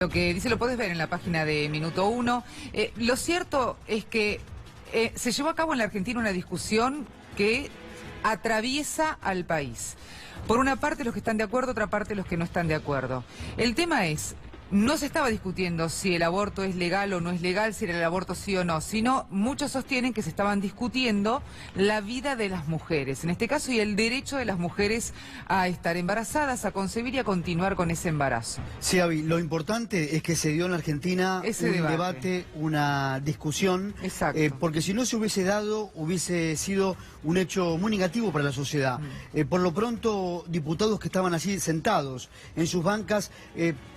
Lo que dice lo podés ver en la página de Minuto 1. Lo cierto es que se llevó a cabo en la Argentina una discusión que atraviesa al país. Por una parte los que están de acuerdo, otra parte los que no están de acuerdo. El tema es, no se estaba discutiendo si el aborto es legal o no es legal, si era el aborto sí o no, sino muchos sostienen que se estaban discutiendo la vida de las mujeres, en este caso, y el derecho de las mujeres a estar embarazadas, a concebir y a continuar con ese embarazo. Sí, Avi, lo importante es que se dio en la Argentina Ese un debate, una discusión, porque si no se hubiese dado, hubiese sido un hecho muy negativo para la sociedad. Por lo pronto, diputados que estaban allí sentados en sus bancas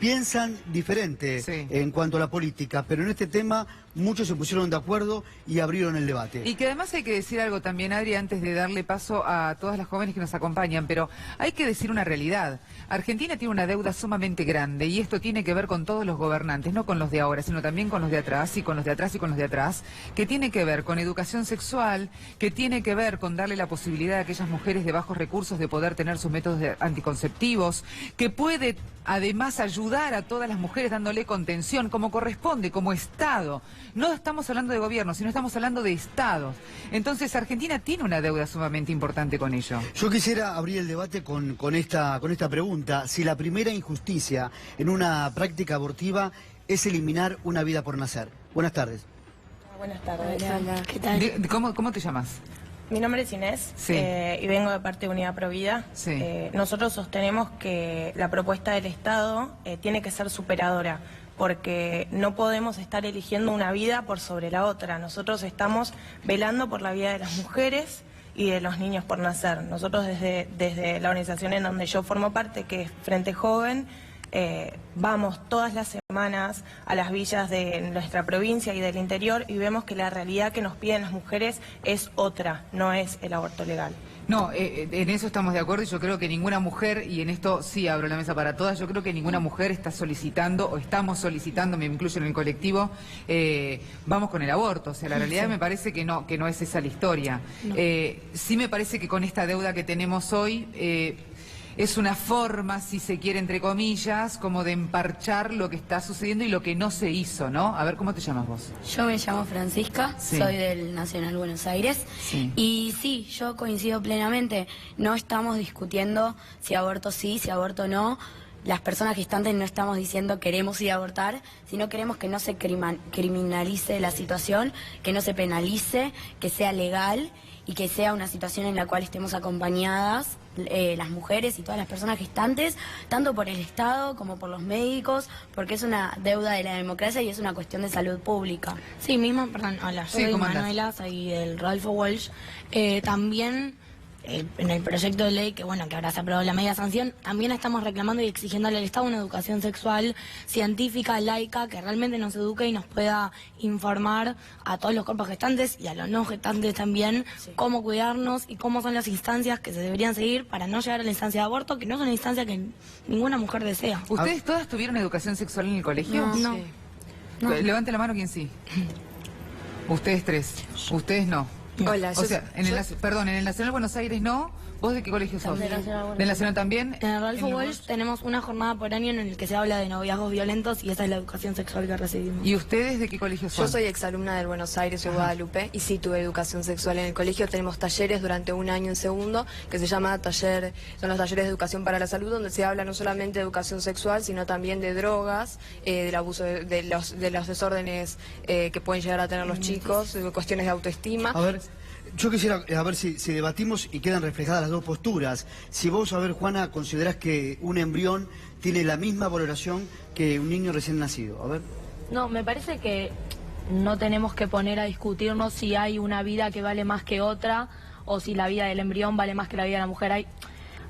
piensan diferente en cuanto a la política, pero en este tema muchos se pusieron de acuerdo y abrieron el debate. Y que además hay que decir algo también, Adri, antes de darle paso a todas las jóvenes que nos acompañan, pero hay que decir una realidad. Argentina tiene una deuda sumamente grande y esto tiene que ver con todos los gobernantes, no con los de ahora, sino también con los de atrás y con los de atrás y con los de atrás, que tiene que ver con educación sexual, que tiene que ver con darle la posibilidad a aquellas mujeres de bajos recursos de poder tener sus métodos anticonceptivos, que puede además ayudar a todas las mujeres dándole contención como corresponde, como Estado. No estamos hablando de gobierno, sino estamos hablando de Estados. Entonces Argentina tiene una deuda sumamente importante con ello. Yo quisiera abrir el debate con esta pregunta. Si la primera injusticia en una práctica abortiva es eliminar una vida por nacer. Buenas tardes. Buenas tardes. Hola. ¿Qué tal? ¿Cómo te llamas? Mi nombre es Inés Sí. Y vengo de parte de Unidad Provida. Sí. Nosotros sostenemos que la propuesta del Estado tiene que ser superadora, porque no podemos estar eligiendo una vida por sobre la otra. Nosotros estamos velando por la vida de las mujeres y de los niños por nacer. Nosotros desde la organización en donde yo formo parte, que es Frente Joven, vamos todas las semanas a las villas de nuestra provincia y del interior y vemos que la realidad que nos piden las mujeres es otra, no es el aborto legal. No, en eso estamos de acuerdo y yo creo que ninguna mujer, y en esto sí abro la mesa para todas, yo creo que ninguna mujer está solicitando, o estamos solicitando, me incluyo en el colectivo, vamos con el aborto. O sea, la realidad me parece que no es esa la historia. No. Sí me parece que con esta deuda que tenemos hoy, es una forma, si se quiere, entre comillas, como de emparchar lo que está sucediendo y lo que no se hizo, ¿no? A ver, ¿cómo te llamas vos? Yo me llamo Francisca, soy del Nacional Buenos Aires. Sí. Y sí, yo coincido plenamente. No estamos discutiendo si aborto sí, si aborto no. Las personas gestantes no estamos diciendo queremos ir a abortar, sino queremos que no se criminalice la situación, que no se penalice, que sea legal y que sea una situación en la cual estemos acompañadas las mujeres y todas las personas gestantes, tanto por el Estado como por los médicos, porque es una deuda de la democracia y es una cuestión de salud pública. Sí, mismo, perdón, hola, soy Manuela, soy del Rodolfo Walsh. También en el proyecto de ley, que bueno, que ahora se aprobó la media sanción, también estamos reclamando y exigiéndole al Estado una educación sexual científica, laica, que realmente nos eduque y nos pueda informar a todos los cuerpos gestantes y a los no gestantes también, cómo cuidarnos y cómo son las instancias que se deberían seguir para no llegar a la instancia de aborto, que no es una instancia que ninguna mujer desea. ¿Ustedes todas tuvieron educación sexual en el colegio? No. Sí. No. Levante la mano quien sí. Ustedes tres. Ustedes no. Hola, o sea, en el Nacional Buenos Aires no. ¿Vos de qué colegio sos? ¿Del Nacional también? En el Rodolfo Walsh tenemos una jornada por año en el que se habla de noviazgos violentos y esa es la educación sexual que recibimos. ¿Y ustedes de qué colegio son? Yo soy exalumna del Buenos Aires, de Guadalupe, y sí tuve educación sexual en el colegio. Tenemos talleres durante un año en segundo, que se llama son los talleres de educación para la salud, donde se habla no solamente de educación sexual, sino también de drogas, del abuso de los desórdenes que pueden llegar a tener los chicos, de cuestiones de autoestima. A ver, yo quisiera a ver si debatimos y quedan reflejadas las dos posturas. Si vos, a ver, Juana, considerás que un embrión tiene la misma valoración que un niño recién nacido. A ver. No, me parece que no tenemos que poner a discutirnos si hay una vida que vale más que otra o si la vida del embrión vale más que la vida de la mujer.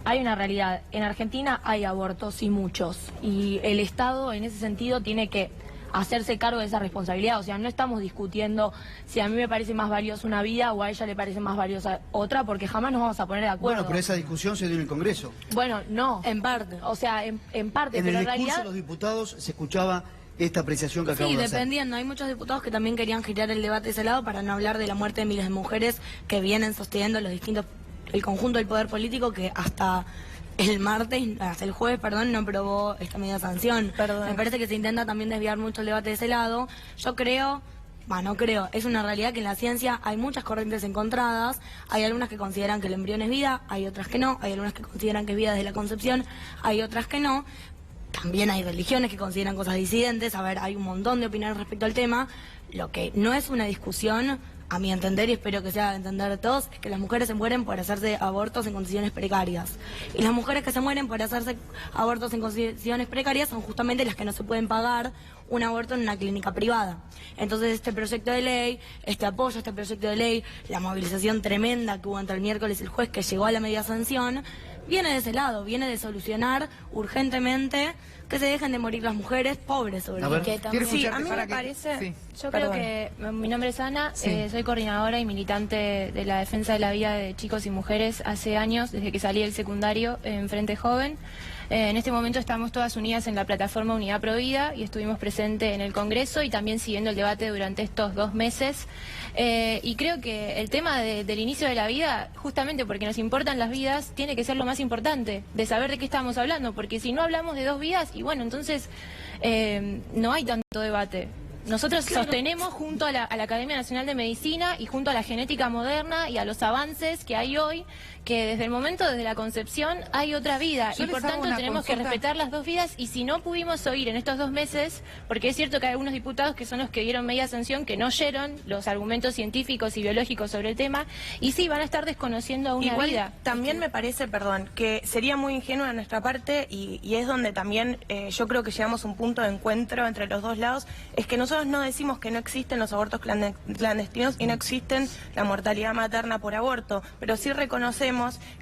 Hay una realidad. En Argentina hay abortos y muchos. Y el Estado, en ese sentido, tiene que hacerse cargo de esa responsabilidad. O sea, no estamos discutiendo si a mí me parece más valiosa una vida o a ella le parece más valiosa otra, porque jamás nos vamos a poner de acuerdo. Bueno, pero esa discusión se dio en el Congreso. Bueno, no. En parte. O sea, en parte, en pero el en realidad... discurso de los diputados se escuchaba esta apreciación que acabo de hacer. Sí, dependiendo. Hay muchos diputados que también querían girar el debate de ese lado para no hablar de la muerte de miles de mujeres que vienen sosteniendo el conjunto del poder político, que hasta el jueves, no aprobó esta medida de sanción. Me parece que se intenta también desviar mucho el debate de ese lado. Yo creo... no creo, es una realidad que en la ciencia hay muchas corrientes encontradas, hay algunas que consideran que el embrión es vida, hay otras que no, hay algunas que consideran que es vida desde la concepción, hay otras que no, también hay religiones que consideran cosas disidentes, hay un montón de opiniones respecto al tema. Lo que no es una discusión, a mi entender, y espero que sea de entender de todos, es que las mujeres se mueren por hacerse abortos en condiciones precarias. Y las mujeres que se mueren por hacerse abortos en condiciones precarias son justamente las que no se pueden pagar un aborto en una clínica privada. Entonces este proyecto de ley, este apoyo a este proyecto de ley, la movilización tremenda que hubo entre el miércoles y el jueves que llegó a la media sanción, viene de ese lado, viene de solucionar urgentemente que se dejen de morir las mujeres pobres sobre todo. Sí, a mí me parece, yo creo que, mi nombre es Ana, soy coordinadora y militante de la defensa de la vida de chicos y mujeres hace años, desde que salí del secundario en Frente Joven. En este momento estamos todas unidas en la plataforma Unidad Provida y estuvimos presentes en el Congreso y también siguiendo el debate durante estos 2 meses. Y creo que el tema del inicio de la vida, justamente porque nos importan las vidas, tiene que ser lo más importante, de saber de qué estamos hablando, porque si no hablamos de 2 vidas, y bueno, entonces no hay tanto debate. Nosotros sostenemos junto a la Academia Nacional de Medicina y junto a la genética moderna y a los avances que hay hoy, que desde el momento, desde la concepción, hay otra vida. Y por tanto tenemos que respetar las 2 vidas. Y si no pudimos oír en estos 2 meses, porque es cierto que hay algunos diputados que son los que dieron media sanción, que no oyeron los argumentos científicos y biológicos sobre el tema, y sí, van a estar desconociendo a una vida. También me parece, que sería muy ingenuo de nuestra parte, y es donde también yo creo que llegamos a un punto de encuentro entre los dos lados, es que nosotros no decimos que no existen los abortos clandestinos y no existen la mortalidad materna por aborto, pero sí reconocemos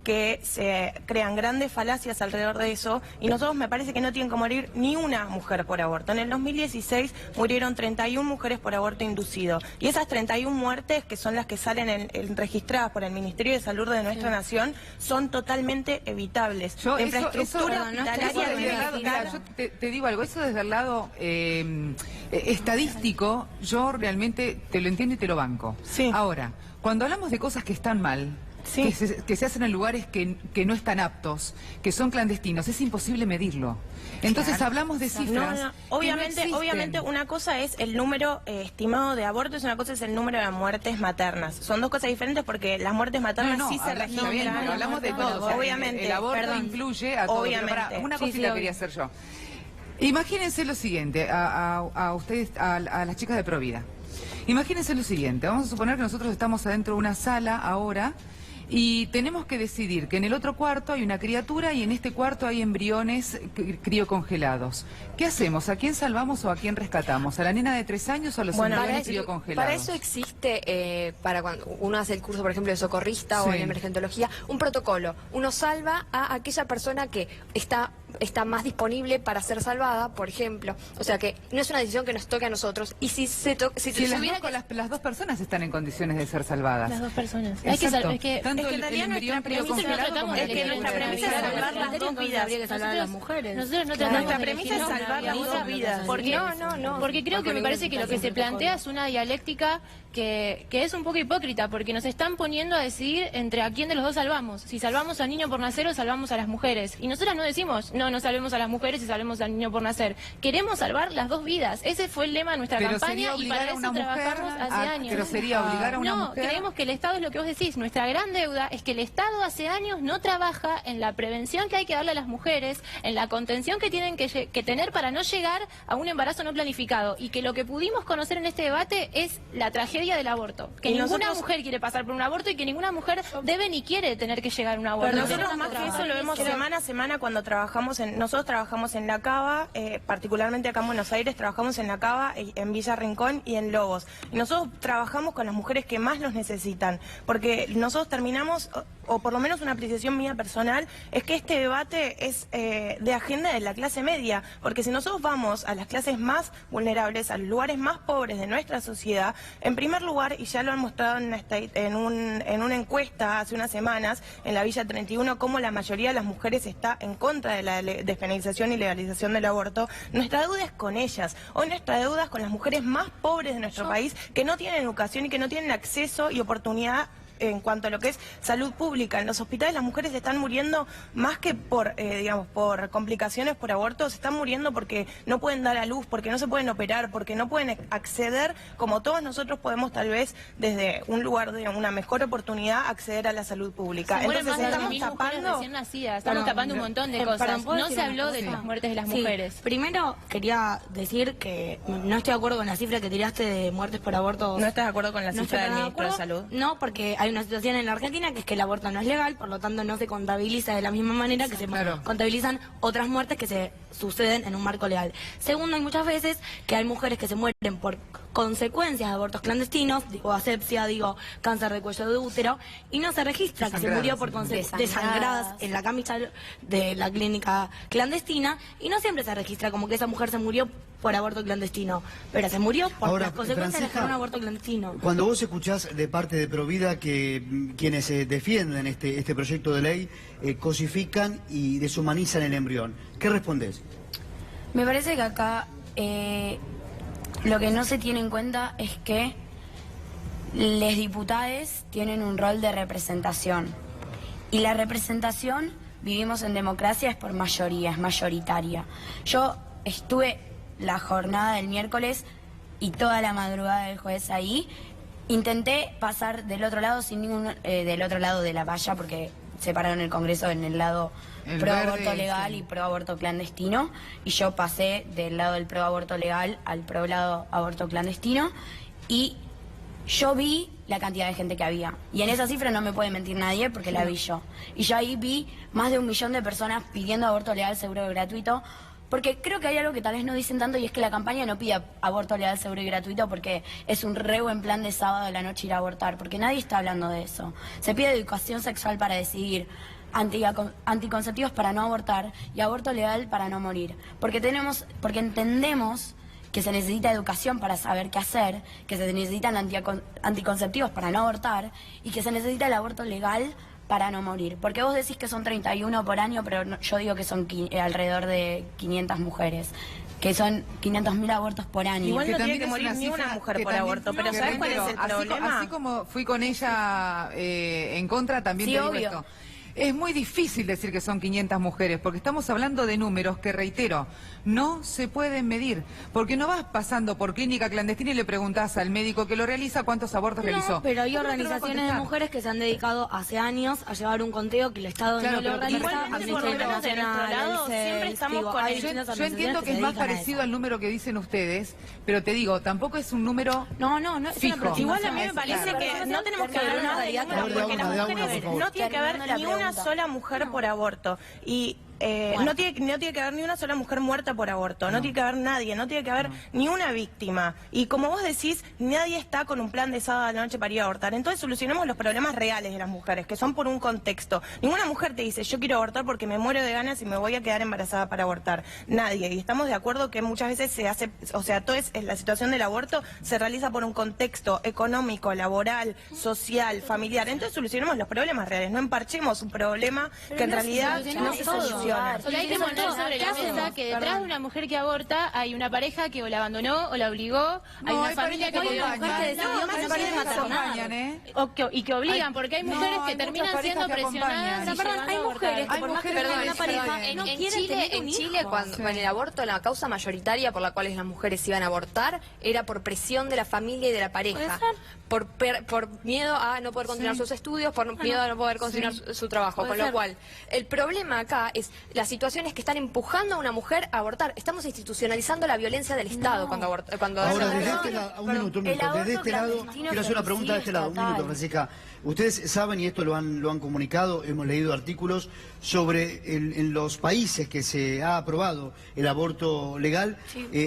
que se crean grandes falacias alrededor de eso, y nosotros me parece que no tienen que morir ni una mujer por aborto. En el 2016 murieron 31 mujeres por aborto inducido, y esas 31 muertes, que son las que salen registradas por el Ministerio de Salud de nuestra nación, son totalmente evitables. La infraestructura hospitalaria yo te digo algo, eso desde el lado estadístico, yo realmente te lo entiendo y te lo banco. Ahora, cuando hablamos de cosas que están mal, que se hacen en lugares que no están aptos, que son clandestinos, es imposible medirlo. Entonces hablamos de cifras. Obviamente una cosa es el número estimado de abortos y una cosa es el número de muertes maternas. Son 2 cosas diferentes, porque las muertes maternas sí se registran. Hablamos de todo. Obviamente. El aborto incluye a todo. Una cosita quería hacer yo. Imagínense lo siguiente, a ustedes, a las chicas de Provida. Imagínense lo siguiente, vamos a suponer que nosotros estamos adentro de una sala ahora y tenemos que decidir que en el otro cuarto hay una criatura y en este cuarto hay embriones criocongelados. ¿Qué hacemos? ¿A quién salvamos o a quién rescatamos? ¿A la nena de 3 años o a los embriones criocongelados? Para eso existe, para cuando uno hace el curso, por ejemplo, de socorrista o en emergentología, un protocolo. Uno salva a aquella persona que está más disponible para ser salvada, por ejemplo. O sea que no es una decisión que nos toque a nosotros. Y si las 2 personas están en condiciones de ser salvadas. Las 2 personas. Hay que saber, es que en realidad nuestra premisa es salvar las 2 vidas. Nuestra premisa es salvar las 2 vidas. Porque creo que me parece que lo que se plantea es una dialéctica que es un poco hipócrita, porque nos están poniendo a decidir entre a quién de los 2 salvamos. Si salvamos al niño por nacer o salvamos a las mujeres. Y nosotras no decimos, no salvemos a las mujeres y salvemos al niño por nacer. Queremos salvar las 2 vidas. Ese fue el lema de nuestra campaña y para eso trabajamos hace años. Pero sería obligar a una mujer. No, creemos que el Estado es lo que vos decís. Nuestra gran deuda es que el Estado hace años no trabaja en la prevención que hay que darle a las mujeres, en la contención que tienen que tener para no llegar a un embarazo no planificado, y que lo que pudimos conocer en este debate es la tragedia del aborto, que ninguna mujer quiere pasar por un aborto y que ninguna mujer debe ni quiere tener que llegar a un aborto. Pero nosotros más que eso lo vemos semana a semana cuando nosotros trabajamos en La Cava, particularmente acá en Buenos Aires, trabajamos en La Cava, en Villa Rincón y en Lobos. Y nosotros trabajamos con las mujeres que más nos necesitan, porque nosotros terminamos, o por lo menos una apreciación mía personal, es que este debate es de agenda de la clase media, porque si nosotros vamos a las clases más vulnerables, a los lugares más pobres de nuestra sociedad, en primer lugar, y ya lo han mostrado en una encuesta hace unas semanas, en la Villa 31, cómo la mayoría de las mujeres está en contra de la despenalización y legalización del aborto, nuestra deuda es con ellas. Hoy nuestra deuda es con las mujeres más pobres de nuestro país, que no tienen educación y que no tienen acceso y oportunidad en cuanto a lo que es salud pública. En los hospitales las mujeres están muriendo más que por, digamos, por complicaciones por abortos, están muriendo porque no pueden dar a luz, porque no se pueden operar, porque no pueden acceder, como todos nosotros podemos tal vez desde un lugar de una mejor oportunidad acceder a la salud pública. Entonces estamos tapando... Estamos tapando un montón de cosas. No se habló de las muertes de las mujeres. Primero quería decir que no estoy de acuerdo con la cifra que tiraste de muertes por aborto. ¿No estás de acuerdo con la cifra del ministro de Salud? No, porque hay una situación en la Argentina que es que el aborto no es legal, por lo tanto no se contabiliza de la misma manera que se contabilizan otras muertes que se suceden en un marco legal. Segundo, hay muchas veces que hay mujeres que se mueren por consecuencias de abortos clandestinos, digo asepsia, digo cáncer de cuello de útero, y no se registra que se murió por desangradas en la camisa de la clínica clandestina, y no siempre se registra como que esa mujer se murió por aborto clandestino, pero se murió por las consecuencias de un aborto clandestino. Cuando vos escuchás de parte de Provida que quienes defienden este proyecto de ley cosifican y deshumanizan el embrión, ¿qué respondés? Me parece que acá lo que no se tiene en cuenta es que los diputados tienen un rol de representación. Y la representación, vivimos en democracia, es por mayoría, es mayoritaria. Yo estuve la jornada del miércoles y toda la madrugada del jueves ahí. Intenté pasar del otro lado sin ningún del otro lado de la valla, porque separaron el Congreso en el lado pro aborto legal y pro aborto clandestino, y yo pasé del lado del pro aborto legal al pro lado aborto clandestino, y yo vi la cantidad de gente que había, y en esa cifra no me puede mentir nadie porque la vi yo, y yo ahí vi más de 1 millón de personas pidiendo aborto legal, seguro y gratuito. Porque creo que hay algo que tal vez no dicen tanto, y es que la campaña no pide aborto legal, seguro y gratuito porque es un re buen plan de sábado a la noche ir a abortar, porque nadie está hablando de eso. Se pide educación sexual para decidir, anticonceptivos para no abortar y aborto legal para no morir. Porque entendemos que se necesita educación para saber qué hacer, que se necesitan anticonceptivos para no abortar y que se necesita el aborto legal para no morir. Porque vos decís que son 31 por año, pero no, yo digo que son alrededor de 500 mujeres, que son 500.000 abortos por año. Igual que no tiene que morir ni una mujer por aborto, pero ¿sabés cuál es el problema? Así como fui con ella en contra, también te digo esto. Es muy difícil decir que son 500 mujeres, porque estamos hablando de números que, reitero, no se pueden medir. Porque no vas pasando por clínica clandestina y le preguntás al médico que lo realiza cuántos abortos realizó. Pero hay organizaciones de mujeres que se han dedicado hace años a llevar un conteo que el Estado no lo realiza. Yo entiendo que es más parecido al número que dicen ustedes, pero te digo, tampoco es un número fijo. Igual a mí me parece que no tenemos que ver una realidad, porque las mujeres no tiene que haber ni una sola mujer por aborto. Y no tiene que haber ni una sola mujer muerta por aborto, no tiene que haber nadie, no tiene que haber ni una víctima. Y como vos decís, nadie está con un plan de sábado a la noche para ir a abortar. Entonces solucionemos los problemas reales de las mujeres, que son por un contexto. Ninguna mujer te dice, yo quiero abortar porque me muero de ganas y me voy a quedar embarazada para abortar. Nadie. Y estamos de acuerdo que muchas veces se hace, o sea, la situación del aborto se realiza por un contexto económico, laboral, social, familiar. Entonces solucionemos los problemas reales, no emparchemos un problema que en realidad no se soluciona. Porque hay que poner sobre la mesa que detrás de una mujer que aborta hay una pareja que o la abandonó o la obligó, hay una familia que decidió que no quiere maternar, y que obligan, porque hay mujeres que terminan siendo presionadas. Hay mujeres que por más que tengan una pareja no quieren tener un hijo. En Chile, cuando en el aborto, la causa mayoritaria por la cual las mujeres iban a abortar era por presión de la familia y de la pareja, por miedo a no poder continuar sus estudios, por miedo a no poder continuar su trabajo, con lo cual el problema acá es las situaciones que están empujando a una mujer a abortar. Estamos institucionalizando la violencia del Estado cuando aborta. Ahora, desde este lado, un minuto. Desde este lado, quiero hacer una pregunta de este lado. Un minuto, Francisca. Ustedes saben, y esto lo han comunicado, hemos leído artículos sobre en los países que se ha aprobado el aborto legal,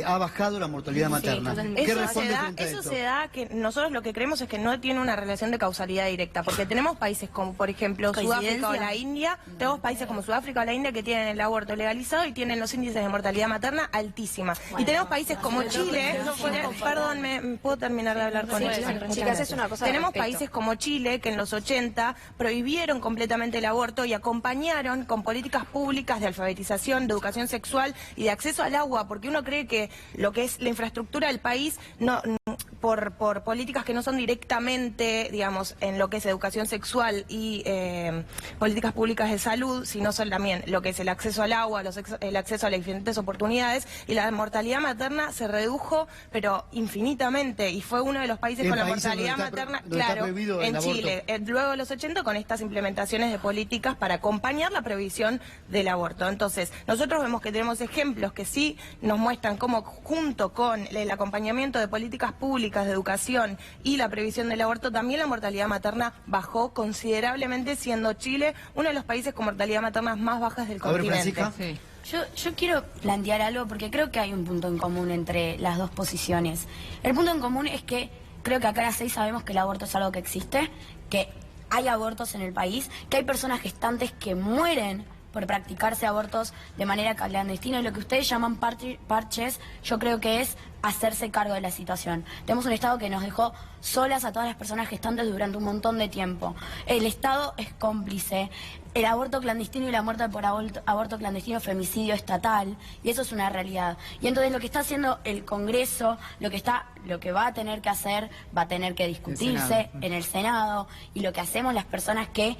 ha bajado la mortalidad materna. ¿Qué responde frente a esto? Eso se da que nosotros lo que creemos es que no tiene una relación de causalidad directa, porque tenemos países como, por ejemplo, Sudáfrica o la India, tenemos países como Sudáfrica o la India que tienen el aborto legalizado y tienen los índices de mortalidad materna altísimas. Y tenemos países como Chile, perdón, ¿me puedo terminar de hablar con ella? Chicas, es una cosa. Tenemos países como Chile que en los 80 prohibieron completamente el aborto y acompañaron con políticas públicas de alfabetización, de educación sexual y de acceso al agua, porque uno cree que lo que es la infraestructura del país no por políticas que no son directamente, digamos, en lo que es educación sexual y políticas públicas de salud, sino son también lo que es el acceso al agua, el acceso a las diferentes oportunidades, y la mortalidad materna se redujo, pero infinitamente, y fue uno de los países con la mortalidad materna, claro, en Chile, luego de los 80, con estas implementaciones de políticas para acompañar la previsión del aborto. Entonces, nosotros vemos que tenemos ejemplos que sí nos muestran cómo, junto con el acompañamiento de políticas públicas de educación y la previsión del aborto, también la mortalidad materna bajó considerablemente, siendo Chile uno de los países con mortalidad materna más bajas del continente. Sí. Yo quiero plantear algo porque creo que hay un punto en común entre las dos posiciones. El punto en común es que creo que acá a las 6 sabemos que el aborto es algo que existe, que hay abortos en el país, que hay personas gestantes que mueren por practicarse abortos de manera clandestina, y lo que ustedes llaman parches, yo creo que es hacerse cargo de la situación. Tenemos un Estado que nos dejó solas a todas las personas gestantes durante un montón de tiempo. El Estado es cómplice. El aborto clandestino y la muerte por aborto clandestino es femicidio estatal, y eso es una realidad. Y entonces lo que está haciendo el Congreso, lo que va a tener que hacer, va a tener que discutirse en el Senado, y lo que hacemos las personas que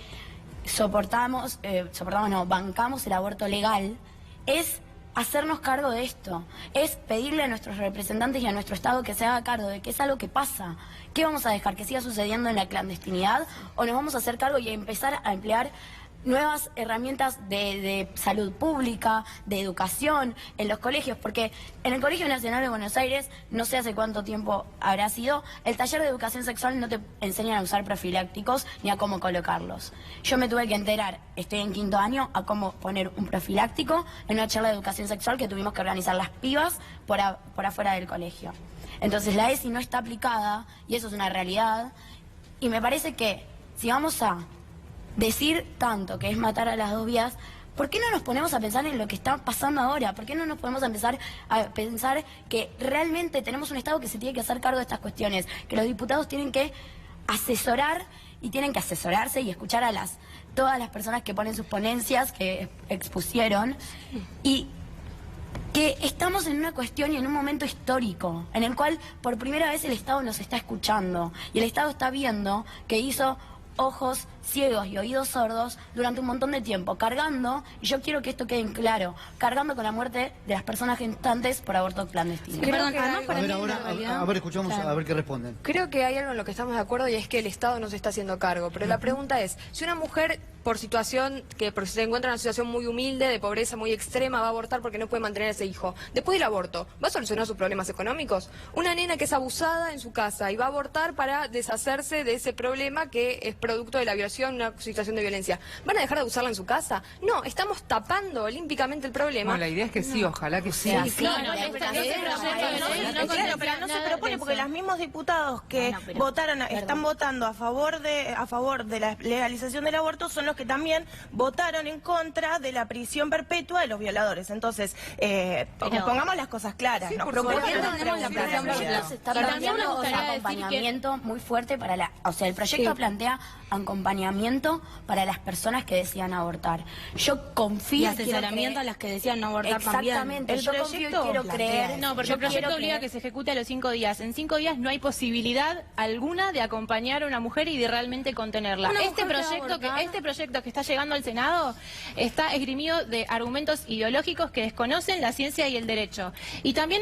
bancamos el aborto legal, es hacernos cargo de esto, es pedirle a nuestros representantes y a nuestro Estado que se haga cargo de que es algo que pasa. ¿Qué vamos a dejar? ¿Que siga sucediendo en la clandestinidad? ¿O nos vamos a hacer cargo y a empezar a emplear nuevas herramientas de salud pública, de educación en los colegios? Porque en el Colegio Nacional de Buenos Aires, no sé hace cuánto tiempo habrá sido, el taller de educación sexual no te enseñan a usar profilácticos ni a cómo colocarlos. Yo me tuve que enterar, estoy en 5º año, a cómo poner un profiláctico en una charla de educación sexual que tuvimos que organizar las pibas por afuera del colegio. Entonces la ESI no está aplicada, y eso es una realidad, y me parece que si vamos a decir tanto que es matar a las dos vías, ¿por qué no nos ponemos a pensar en lo que está pasando ahora? ¿Por qué no nos podemos empezar a pensar que realmente tenemos un Estado que se tiene que hacer cargo de estas cuestiones? Que los diputados tienen que asesorar y tienen que asesorarse y escuchar a todas las personas que ponen sus ponencias, que expusieron, y que estamos en una cuestión y en un momento histórico en el cual por primera vez el Estado nos está escuchando, y el Estado está viendo que hizo ojos ciegos y oídos sordos durante un montón de tiempo, cargando, y yo quiero que esto quede en claro, cargando con la muerte de las personas gestantes por aborto clandestino. Sí, perdón, a ver, escuchamos, a ver qué responden. Creo que hay algo en lo que estamos de acuerdo, y es que el Estado no se está haciendo cargo. Pero la pregunta es, si una mujer porque se encuentra en una situación muy humilde, de pobreza muy extrema, va a abortar porque no puede mantener a ese hijo, después del aborto, ¿va a solucionar sus problemas económicos? Una nena que es abusada en su casa y va a abortar para deshacerse de ese problema que es producto de la violación, una situación de violencia, ¿van a dejar de abusarla en su casa? No, estamos tapando olímpicamente el problema. No, la idea es que sí, ojalá que sí. Pero no se propone, porque los mismos diputados que están votando a favor de la legalización del aborto son los que también votaron en contra de la prisión perpetua de los violadores. Entonces, pongamos las cosas claras. Sí, se está planteando un acompañamiento muy fuerte para el proyecto plantea acompañamiento para las personas que decían abortar. Yo confío y asesoramiento a las que decían no abortar también. Exactamente. Yo confío y quiero creer. No, porque el proyecto obliga a que se ejecute a los 5 días. En 5 días no hay posibilidad alguna de acompañar a una mujer y de realmente contenerla. Este proyecto que está llegando al Senado está esgrimido de argumentos ideológicos que desconocen la ciencia y el derecho. Y también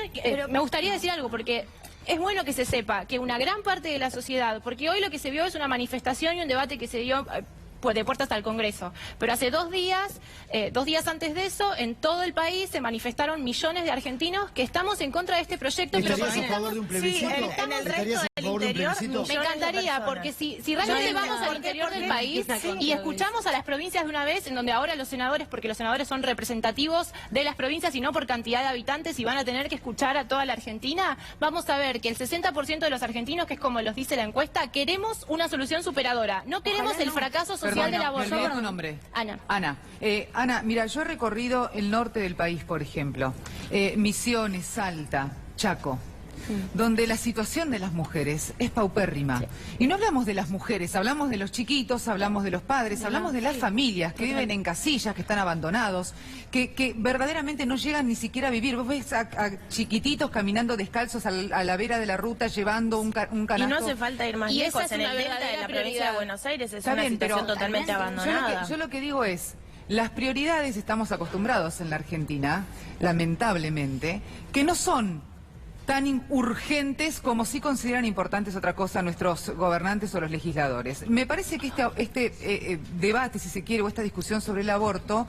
me gustaría decir algo, porque es bueno que se sepa que una gran parte de la sociedad, porque hoy lo que se vio es una manifestación y un debate que se dio de puertas al Congreso, pero hace 2 días antes de eso, en todo el país se manifestaron millones de argentinos que estamos en contra de este proyecto. ¿Estarías a favor de un plebiscito? En el resto del interior, me encantaría, porque si realmente vamos al interior del país y escuchamos a las provincias de una vez, en donde ahora los senadores, porque los senadores son representativos de las provincias y no por cantidad de habitantes, y van a tener que escuchar a toda la Argentina, vamos a ver que el 60% de los argentinos, que es como los dice la encuesta, queremos una solución superadora. No queremos el fracaso social. Perdón, tu nombre. Ana. Ana, mira, yo he recorrido el norte del país, por ejemplo. Misiones, Salta, Chaco. donde la situación de las mujeres es paupérrima. Y no hablamos de las mujeres, hablamos de los chiquitos, hablamos de los padres, hablamos de las familias que viven en casillas, que están abandonados, que verdaderamente no llegan ni siquiera a vivir. Vos ves a chiquititos caminando descalzos a la vera de la ruta llevando un canasto. Y no hace falta ir más lejos, en el delta de la provincia de Buenos Aires es una situación totalmente abandonada. Yo lo que digo es, las prioridades estamos acostumbrados en la Argentina, lamentablemente, que no son tan urgentes como sí consideran importantes otra cosa nuestros gobernantes o los legisladores. Me parece que este debate, si se quiere, o esta discusión sobre el aborto,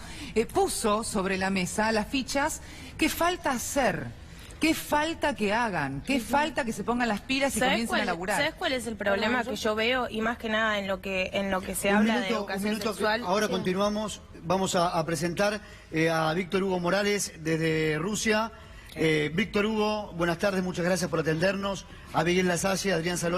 puso sobre la mesa las fichas que falta hacer. ¿Qué falta que hagan? ¿Qué falta que se pongan las pilas y comiencen a laburar? ¿Sabes cuál es el problema que yo veo? Y más que nada en lo que se habla de educación sexual. Ahora continuamos, vamos a presentar a Víctor Hugo Morales desde Rusia. Víctor Hugo, buenas tardes, muchas gracias por atendernos. A Miguel Lasalle, Adrián Salón.